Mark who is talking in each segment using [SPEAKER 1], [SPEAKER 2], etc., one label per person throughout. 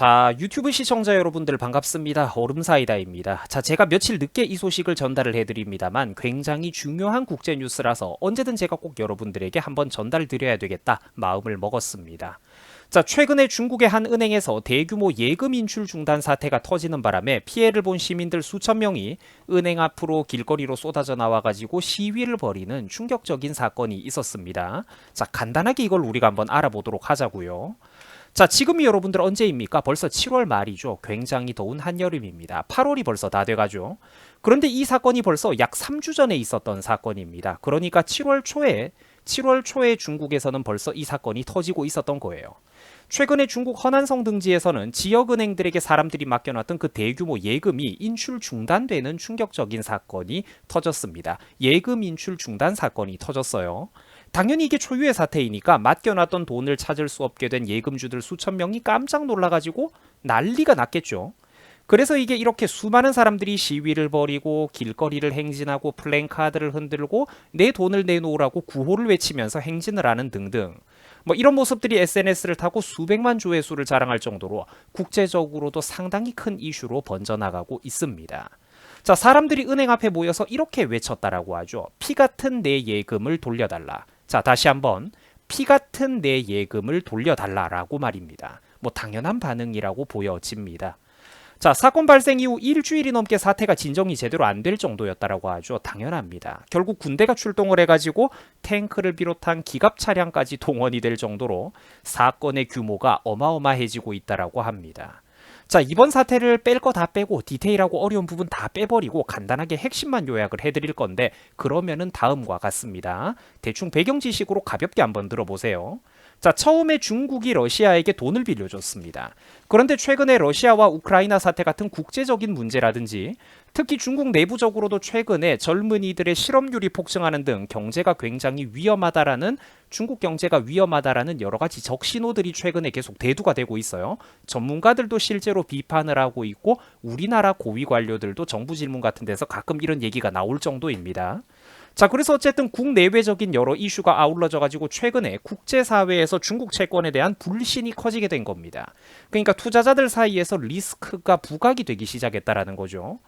[SPEAKER 1] 자, 유튜브 시청자 여러분들 반갑습니다. 얼음사이다입니다. 자, 제가 며칠 늦게 이 소식을 전달을 해드립니다만 굉장히 중요한 국제 뉴스라서 언제든 제가 꼭 여러분들에게 한번 전달드려야 되겠다 마음을 먹었습니다. 자, 최근에 중국의 한 은행에서 대규모 예금 인출 중단 사태가 터지는 바람에 피해를 본 시민들 수천 명이 은행 앞으로 길거리로 쏟아져 나와가지고 시위를 벌이는 충격적인 사건이 있었습니다. 자, 간단하게 이걸 우리가 한번 알아보도록 하자고요. 자, 지금이 여러분들 언제입니까? 벌써 7월 말이죠. 굉장히 더운 한여름입니다. 8월이 벌써 다 돼가죠. 그런데 이 사건이 벌써 약 3주 전에 있었던 사건입니다. 그러니까 7월 초에 중국에서는 벌써 이 사건이 터지고 있었던 거예요. 최근에 중국 허난성 등지에서는 지역은행들에게 사람들이 맡겨놨던 그 대규모 예금이 인출 중단되는 충격적인 사건이 터졌습니다. 예금 인출 중단 사건이 터졌어요. 당연히 이게 초유의 사태이니까 맡겨놨던 돈을 찾을 수 없게 된 예금주들 수천 명이 깜짝 놀라가지고 난리가 났겠죠. 그래서 이게 이렇게 수많은 사람들이 시위를 벌이고 길거리를 행진하고 플랜카드를 흔들고 내 돈을 내놓으라고 구호를 외치면서 행진을 하는 등등, 뭐 이런 모습들이 SNS를 타고 수백만 조회수를 자랑할 정도로 국제적으로도 상당히 큰 이슈로 번져나가고 있습니다. 자, 사람들이 은행 앞에 모여서 이렇게 외쳤다라고 하죠. 피 같은 내 예금을 돌려달라. 자, 다시 한번 피 같은 내 예금을 돌려달라라고 말입니다. 뭐 당연한 반응이라고 보여집니다. 자, 사건 발생 이후 일주일이 넘게 사태가 진정이 제대로 안 될 정도였다라고 하죠. 당연합니다. 결국 군대가 출동을 해가지고 탱크를 비롯한 기갑 차량까지 동원이 될 정도로 사건의 규모가 어마어마해지고 있다라고 합니다. 자, 이번 사태를 뺄 거 다 빼고 디테일하고 어려운 부분 다 빼버리고 간단하게 핵심만 요약을 해드릴 건데, 그러면은 다음과 같습니다. 대충 배경 지식으로 가볍게 한번 들어보세요. 자, 처음에 중국이 러시아에게 돈을 빌려줬습니다. 그런데 최근에 러시아와 우크라이나 사태 같은 국제적인 문제라든지 특히 중국 내부적으로도 최근에 젊은이들의 실업률이 폭증하는 등 경제가 굉장히 위험하다라는, 중국 경제가 위험하다라는 여러 가지 적신호들이 최근에 계속 대두가 되고 있어요. 전문가들도 실제로 비판을 하고 있고 우리나라 고위 관료들도 정부 질문 같은 데서 가끔 이런 얘기가 나올 정도입니다. 자, 그래서 어쨌든 국내외적인 여러 이슈가 아울러져 가지고 최근에 국제사회에서 중국 채권에 대한 불신이 커지게 된 겁니다. 그러니까 투자자들 사이에서 리스크가 부각이 되기 시작했다라는 거죠.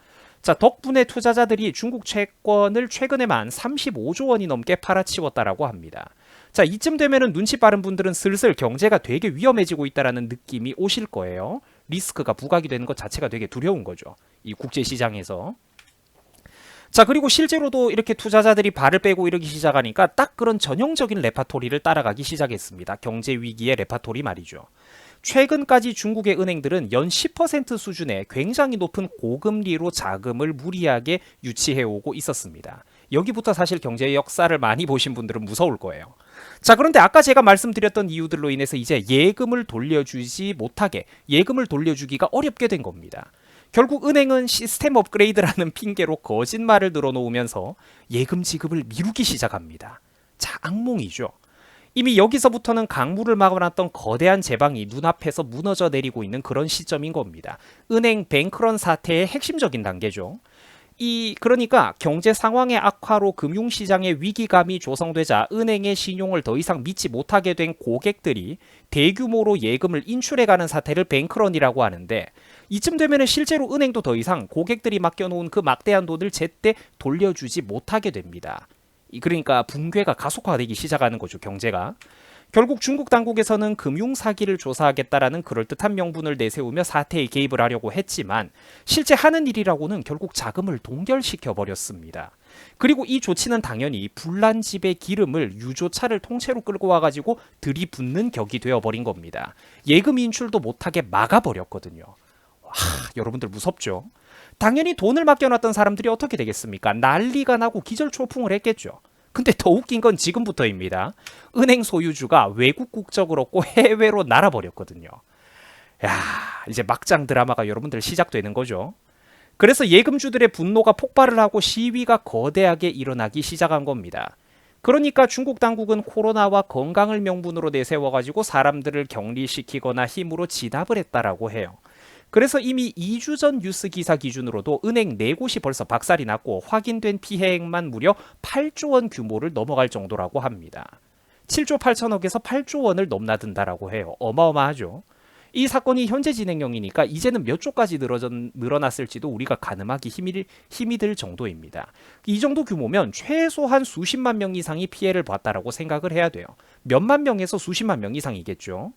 [SPEAKER 1] 자, 덕분에 투자자들이 중국 채권을 최근에만 35조 원이 넘게 팔아치웠다라고 합니다. 자, 이쯤 되면은 눈치 빠른 분들은 슬슬 경제가 되게 위험해지고 있다라는 느낌이 오실 거예요. 리스크가 부각이 되는 것 자체가 되게 두려운 거죠. 이 국제 시장에서. 자, 그리고 실제로도 이렇게 투자자들이 발을 빼고 이러기 시작하니까 딱 그런 전형적인 레파토리를 따라가기 시작했습니다. 경제 위기의 레파토리 말이죠. 최근까지 중국의 은행들은 연 10% 수준의 굉장히 높은 고금리로 자금을 무리하게 유치해오고 있었습니다. 여기부터 사실 경제의 역사를 많이 보신 분들은 무서울 거예요. 자, 그런데 아까 제가 말씀드렸던 이유들로 인해서 이제 예금을 돌려주지 못하게, 예금을 돌려주기가 어렵게 된 겁니다. 결국 은행은 시스템 업그레이드라는 핑계로 거짓말을 늘어놓으면서 예금 지급을 미루기 시작합니다. 자, 악몽이죠. 이미 여기서부터는 강물을 막아놨던 거대한 제방이 눈앞에서 무너져 내리고 있는 그런 시점인 겁니다. 은행 뱅크런 사태의 핵심적인 단계죠. 그러니까 경제 상황의 악화로 금융시장의 위기감이 조성되자 은행의 신용을 더 이상 믿지 못하게 된 고객들이 대규모로 예금을 인출해가는 사태를 뱅크런이라고 하는데, 이쯤 되면 실제로 은행도 더 이상 고객들이 맡겨놓은 그 막대한 돈을 제때 돌려주지 못하게 됩니다. 그러니까 붕괴가 가속화되기 시작하는 거죠, 경제가. 결국 중국 당국에서는 금융사기를 조사하겠다라는 그럴듯한 명분을 내세우며 사태에 개입을 하려고 했지만 실제 하는 일이라고는 결국 자금을 동결시켜 버렸습니다. 그리고 이 조치는 당연히 불난집의 기름을 유조차를 통째로 끌고 와가지고 들이붓는 격이 되어버린 겁니다. 예금 인출도 못하게 막아버렸거든요. 여러분들 무섭죠? 당연히 돈을 맡겨놨던 사람들이 어떻게 되겠습니까? 난리가 나고 기절초풍을 했겠죠. 근데 더 웃긴 건 지금부터입니다. 은행 소유주가 외국 국적을 얻고 해외로 날아버렸거든요. 야, 이제 막장 드라마가 여러분들 시작되는 거죠. 그래서 예금주들의 분노가 폭발을 하고 시위가 거대하게 일어나기 시작한 겁니다. 그러니까 중국 당국은 코로나와 건강을 명분으로 내세워가지고 사람들을 격리시키거나 힘으로 진압을 했다라고 해요. 그래서 이미 2주 전 뉴스 기사 기준으로도 은행 4곳이 벌써 박살이 났고 확인된 피해액만 무려 8조 원 규모를 넘어갈 정도라고 합니다. 7조 8천억에서 8조 원을 넘나든다라고 해요. 어마어마하죠. 이 사건이 현재 진행형이니까 이제는 몇 조까지 늘어났을지도 우리가 가늠하기 힘이 들 정도입니다. 이 정도 규모면 최소한 수십만 명 이상이 피해를 봤다라고 생각을 해야 돼요. 몇만 명에서 수십만 명 이상이겠죠.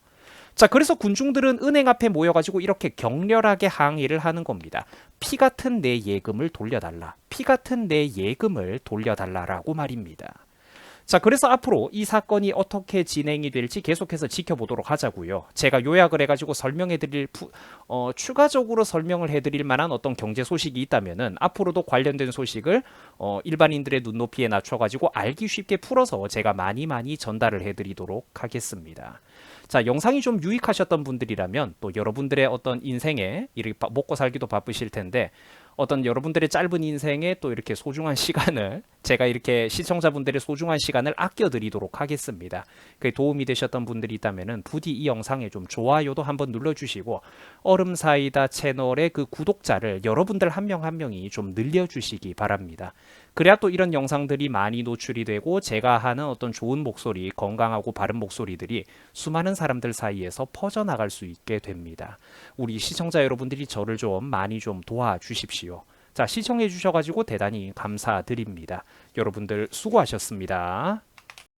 [SPEAKER 1] 자, 그래서 군중들은 은행 앞에 모여가지고 이렇게 격렬하게 항의를 하는 겁니다. 피 같은 내 예금을 돌려달라. 피 같은 내 예금을 돌려달라라고 말입니다. 자, 그래서 앞으로 이 사건이 어떻게 진행이 될지 계속해서 지켜보도록 하자고요. 제가 요약을 해가지고 추가적으로 설명을 해드릴 만한 어떤 경제 소식이 있다면은 앞으로도 관련된 소식을 일반인들의 눈높이에 낮춰가지고 알기 쉽게 풀어서 제가 많이 전달을 해드리도록 하겠습니다. 자, 영상이 좀 유익하셨던 분들이라면 또 여러분들의 어떤 인생에 이렇게 먹고 살기도 바쁘실 텐데 어떤 여러분들의 짧은 인생에 또 이렇게 소중한 시간을 제가 이렇게 시청자분들의 소중한 시간을 아껴드리도록 하겠습니다. 그게 도움이 되셨던 분들이 있다면은 부디 이 영상에 좀 좋아요도 한번 눌러주시고 얼음사이다 채널의 그 구독자를 여러분들 한 명 한 명이 좀 늘려주시기 바랍니다. 그래야 또 이런 영상들이 많이 노출이 되고 제가 하는 어떤 좋은 목소리, 건강하고 바른 목소리들이 수많은 사람들 사이에서 퍼져나갈 수 있게 됩니다. 우리 시청자 여러분들이 저를 좀 많이 좀 도와주십시오. 자, 시청해 주셔가지고 대단히 감사드립니다. 여러분들 수고하셨습니다.